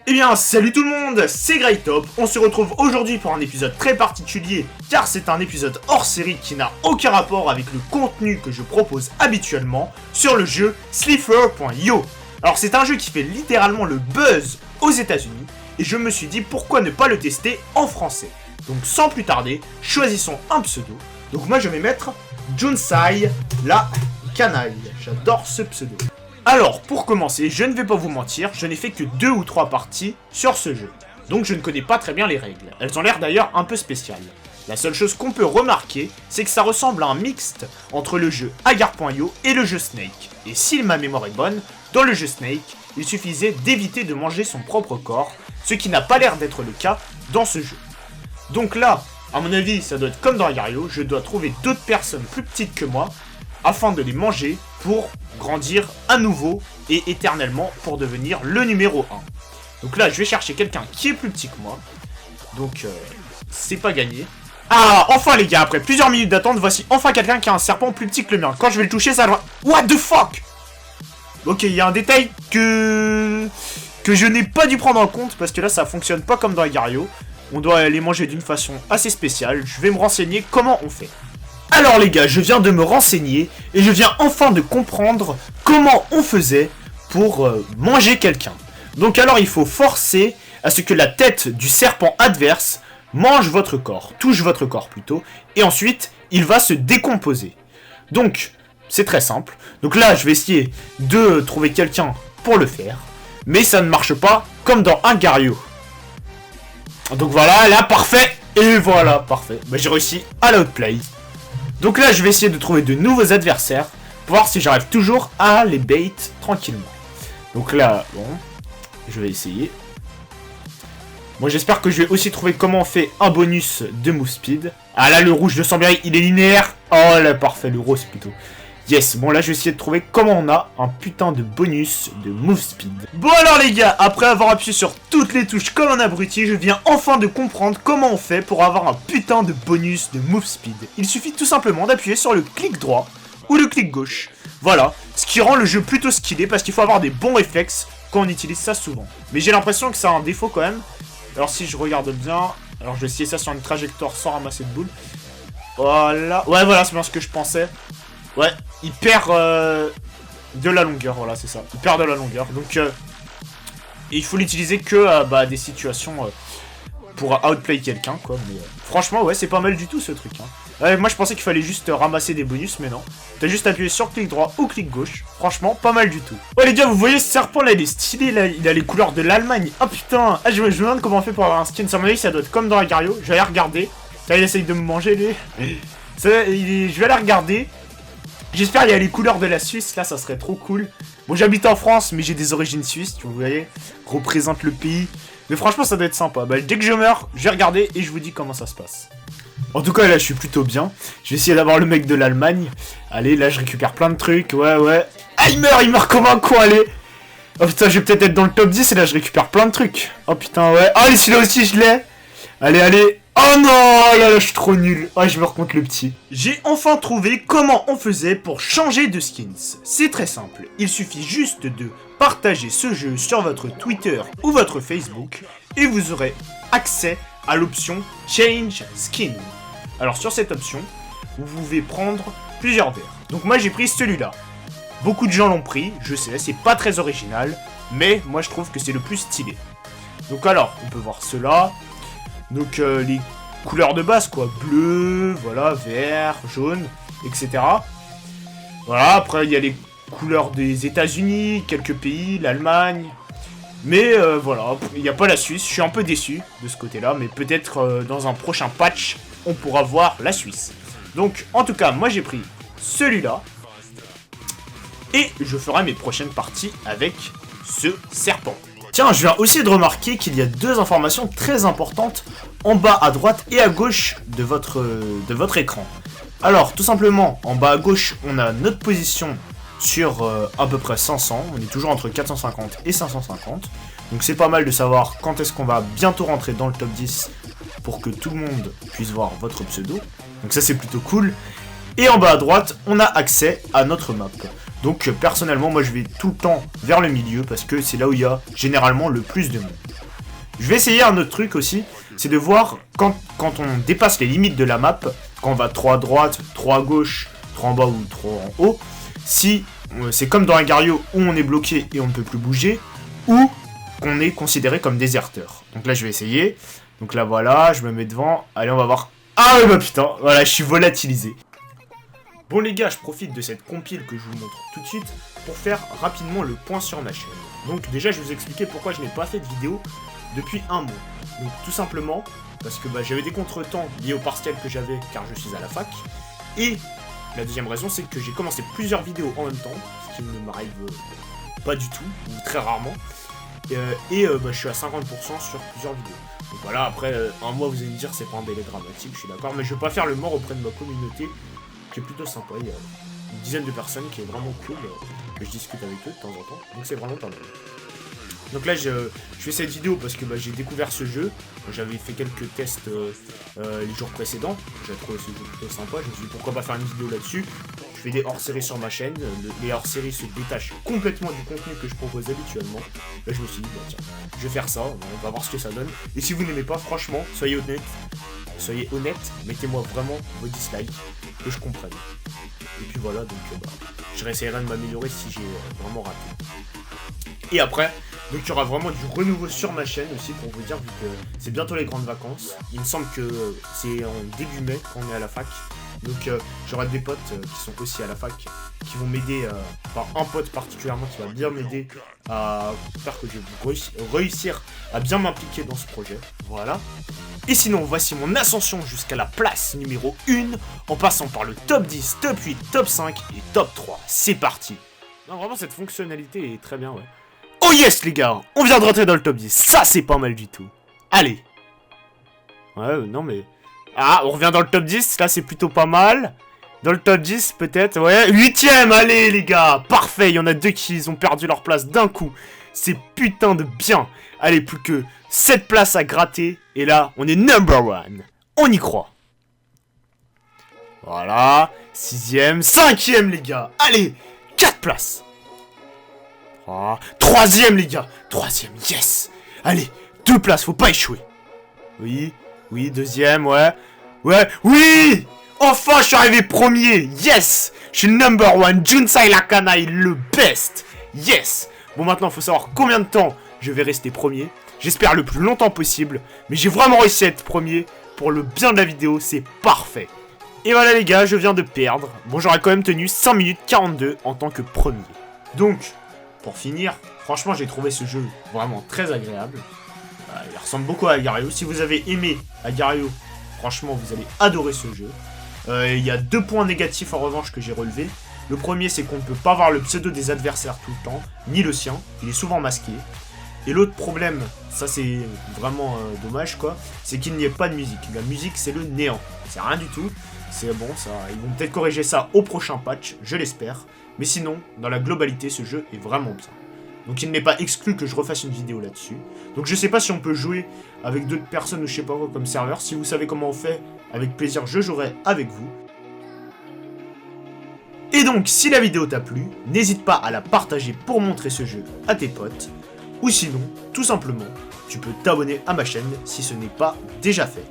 Eh bien, salut tout le monde, c'est Greytop. On se retrouve aujourd'hui pour un épisode très particulier, car c'est un épisode hors série qui n'a aucun rapport avec le contenu que je propose habituellement sur le jeu Slifer.io. Alors c'est un jeu qui fait littéralement le buzz aux États-Unis, et je me suis dit pourquoi ne pas le tester en français. Donc sans plus tarder, choisissons un pseudo. Donc moi je vais mettre Junsai la canaille. J'adore ce pseudo. Alors, pour commencer, je ne vais pas vous mentir, je n'ai fait que 2 ou 3 parties sur ce jeu. Donc je ne connais pas très bien les règles. Elles ont l'air d'ailleurs un peu spéciales. La seule chose qu'on peut remarquer, c'est que ça ressemble à un mixte entre le jeu Agar.io et le jeu Snake. Et si ma mémoire est bonne, dans le jeu Snake, il suffisait d'éviter de manger son propre corps, ce qui n'a pas l'air d'être le cas dans ce jeu. Donc là, à mon avis, ça doit être comme dans Agar.io, je dois trouver d'autres personnes plus petites que moi, afin de les manger pour grandir à nouveau et éternellement pour devenir le numéro 1. Donc là, je vais chercher quelqu'un qui est plus petit que moi. Donc, c'est pas gagné. Ah, enfin les gars, après plusieurs minutes d'attente, voici enfin quelqu'un qui a un serpent plus petit que le mien. Quand je vais le toucher, ça va... What the fuck? Ok, il y a un détail que je n'ai pas dû prendre en compte, parce que là, ça fonctionne pas comme dans Agar.io. On doit les manger d'une façon assez spéciale. Je vais me renseigner comment on fait. Alors les gars, je viens de me renseigner et je viens enfin de comprendre comment on faisait pour manger quelqu'un. Donc alors il faut forcer à ce que la tête du serpent adverse mange votre corps, touche votre corps plutôt, et ensuite il va se décomposer. Donc c'est très simple. Donc là je vais essayer de trouver quelqu'un pour le faire, mais ça ne marche pas comme dans Agar.io. Donc voilà, là parfait, et voilà parfait. Bah, j'ai réussi à l'outplay. Donc là, je vais essayer de trouver de nouveaux adversaires pour voir si j'arrive toujours à les bait tranquillement. Donc là, bon, je vais essayer. Bon, j'espère que je vais aussi trouver comment on fait un bonus de move speed. Ah là, le rouge, je sens bien, il est linéaire. Oh là, parfait, le rose plutôt. Yes, bon là, je vais essayer de trouver comment on a un putain de bonus de move speed. Bon alors les gars, après avoir appuyé sur toutes les touches comme un abruti, je viens enfin de comprendre comment on fait pour avoir un putain de bonus de move speed. Il suffit tout simplement d'appuyer sur le clic droit ou le clic gauche. Voilà, ce qui rend le jeu plutôt skillé parce qu'il faut avoir des bons réflexes quand on utilise ça souvent. Mais j'ai l'impression que ça a un défaut quand même. Alors si je regarde bien, alors je vais essayer ça sur une trajectoire sans ramasser de boules. Voilà, ouais voilà, c'est bien ce que je pensais. Ouais, il perd de la longueur, voilà, c'est ça. Il perd de la longueur, donc il faut l'utiliser que des situations pour outplay quelqu'un, quoi. Mais franchement, ouais, c'est pas mal du tout ce truc. Hein. Ouais, moi, je pensais qu'il fallait juste ramasser des bonus, mais non. T'as juste appuyé sur clic droit ou clic gauche. Franchement, pas mal du tout. Ouais, les gars, vous voyez ce serpent là, il est stylé, là, il a les couleurs de l'Allemagne. Oh putain, je me demande comment on fait pour avoir un skin. Ça mon avis, ça doit être comme dans Agar.io. Je vais aller regarder. Là, il essaye de me manger, lui. Je vais aller regarder. J'espère qu'il y a les couleurs de la Suisse, là ça serait trop cool. Bon, j'habite en France, mais j'ai des origines suisses, vous voyez. Représente le pays. Mais franchement, ça doit être sympa. Bah, dès que je meurs, je vais regarder et je vous dis comment ça se passe. En tout cas, là, je suis plutôt bien. Je vais essayer d'avoir le mec de l'Allemagne. Allez, là, je récupère plein de trucs. Ouais. Ah, il meurt comme un con, allez. Oh putain, je vais peut-être être dans le top 10 et là, je récupère plein de trucs. Oh putain, ouais. Oh, et celui-là aussi, je l'ai. Allez. Oh non, là, je suis trop nul. Oh, je me recompte le petit. J'ai enfin trouvé comment on faisait pour changer de skins. C'est très simple. Il suffit juste de partager ce jeu sur votre Twitter ou votre Facebook et vous aurez accès à l'option Change Skin. Alors sur cette option, vous pouvez prendre plusieurs verres. Donc moi j'ai pris celui-là. Beaucoup de gens l'ont pris, je sais, c'est pas très original, mais moi je trouve que c'est le plus stylé. Donc alors, on peut voir cela. Donc les couleurs de base quoi, bleu, voilà, vert, jaune, etc. Voilà, après il y a les couleurs des États-Unis, quelques pays, l'Allemagne. Mais voilà, il n'y a pas la Suisse, je suis un peu déçu de ce côté-là, mais peut-être dans un prochain patch, on pourra voir la Suisse. Donc en tout cas, moi j'ai pris celui-là. Et je ferai mes prochaines parties avec ce serpent. Tiens, je viens aussi de remarquer qu'il y a deux informations très importantes en bas à droite et à gauche de votre écran. Alors, tout simplement, en bas à gauche, on a notre position sur à peu près 500. On est toujours entre 450 et 550. Donc c'est pas mal de savoir quand est-ce qu'on va bientôt rentrer dans le top 10 pour que tout le monde puisse voir votre pseudo. Donc ça, c'est plutôt cool. Et en bas à droite, on a accès à notre map. Donc personnellement, moi je vais tout le temps vers le milieu parce que c'est là où il y a généralement le plus de monde. Je vais essayer un autre truc aussi, c'est de voir quand on dépasse les limites de la map, quand on va trop à droite, trop à gauche, trop en bas ou trop en haut, si c'est comme dans Agario où on est bloqué et on ne peut plus bouger, ou qu'on est considéré comme déserteur. Donc là je vais essayer, donc là voilà, je me mets devant, allez on va voir. Ah ouais bah putain, voilà je suis volatilisé. Bon les gars, je profite de cette compile que je vous montre tout de suite pour faire rapidement le point sur ma chaîne. Donc déjà je vais vous expliquer pourquoi je n'ai pas fait de vidéo depuis un mois. Donc tout simplement parce que j'avais des contretemps liés au partiel que j'avais car je suis à la fac. Et la deuxième raison c'est que j'ai commencé plusieurs vidéos en même temps, ce qui ne m'arrive pas du tout, ou très rarement. Je suis à 50% sur plusieurs vidéos. Donc voilà, après un mois vous allez me dire c'est pas un délai dramatique, je suis d'accord, mais je vais pas faire le mort auprès de ma communauté qui est plutôt sympa. Il y a une dizaine de personnes qui est vraiment cool, que je discute avec eux de temps en temps, donc c'est vraiment pas mal. Donc là je fais cette vidéo parce que j'ai découvert ce jeu, j'avais fait quelques tests les jours précédents, j'ai trouvé ce jeu plutôt sympa, je me suis dit pourquoi pas faire une vidéo là-dessus. Je fais des hors-séries sur ma chaîne, les hors-séries se détachent complètement du contenu que je propose habituellement. Là je me suis dit tiens, je vais faire ça, on va voir ce que ça donne. Et si vous n'aimez pas, franchement, soyez honnête, mettez-moi vraiment vos dislikes, que je comprenne. Et puis voilà, donc je réessayerai de m'améliorer si j'ai vraiment raté. Et après, donc il y aura vraiment du renouveau sur ma chaîne aussi pour vous dire, vu que c'est bientôt les grandes vacances. Il me semble que c'est en début mai quand on est à la fac. Donc j'aurai des potes qui sont aussi à la fac, qui vont m'aider, enfin un pote particulièrement qui va bien m'aider à faire que je vais réussir à bien m'impliquer dans ce projet. Voilà. Et sinon, voici mon ascension jusqu'à la place numéro 1, en passant par le top 10, top 8, top 5 et top 3. C'est parti. Non, vraiment cette fonctionnalité est très bien, ouais. Oh yes les gars, on vient de rentrer dans le top 10, ça c'est pas mal du tout. Allez. Ouais, non mais... Ah, on revient dans le top 10, là c'est plutôt pas mal. Dans le top 10 peut-être, ouais. 8ème, allez les gars, parfait, il y en a 2 qui ont perdu leur place d'un coup. C'est putain de bien. Allez, plus que 7 places à gratter, et là, on est number 1. On y croit. Voilà, 6ème, 5ème les gars, allez, 4 places. 3ème les gars, 3ème, yes. Allez, 2 places, faut pas échouer. Oui, 2ème, ouais. Oui. Enfin, je suis arrivé premier, yes. Je suis le number 1, Junsai Lakanai, le best, yes. Bon, maintenant, faut savoir combien de temps je vais rester premier. J'espère le plus longtemps possible, mais j'ai vraiment réussi à être premier. Pour le bien de la vidéo, c'est parfait. Et voilà les gars, je viens de perdre. Bon, j'aurais quand même tenu 5 minutes 42 en tant que premier. Donc... Pour finir, franchement j'ai trouvé ce jeu vraiment très agréable. Il ressemble beaucoup à Agario. Si vous avez aimé Agario, franchement vous allez adorer ce jeu. Il y a 2 points négatifs en revanche que j'ai relevés. Le premier c'est qu'on ne peut pas voir le pseudo des adversaires tout le temps, ni le sien, il est souvent masqué. Et l'autre problème, ça c'est vraiment dommage quoi, c'est qu'il n'y ait pas de musique. La musique c'est le néant, c'est rien du tout. C'est bon, ça, ils vont peut-être corriger ça au prochain patch, je l'espère. Mais sinon, dans la globalité, ce jeu est vraiment bien. Donc il n'est pas exclu que je refasse une vidéo là-dessus. Donc je sais pas si on peut jouer avec d'autres personnes ou je sais pas quoi comme serveur. Si vous savez comment on fait, avec plaisir je jouerai avec vous. Et donc, si la vidéo t'a plu, n'hésite pas à la partager pour montrer ce jeu à tes potes. Ou sinon, tout simplement, tu peux t'abonner à ma chaîne si ce n'est pas déjà fait.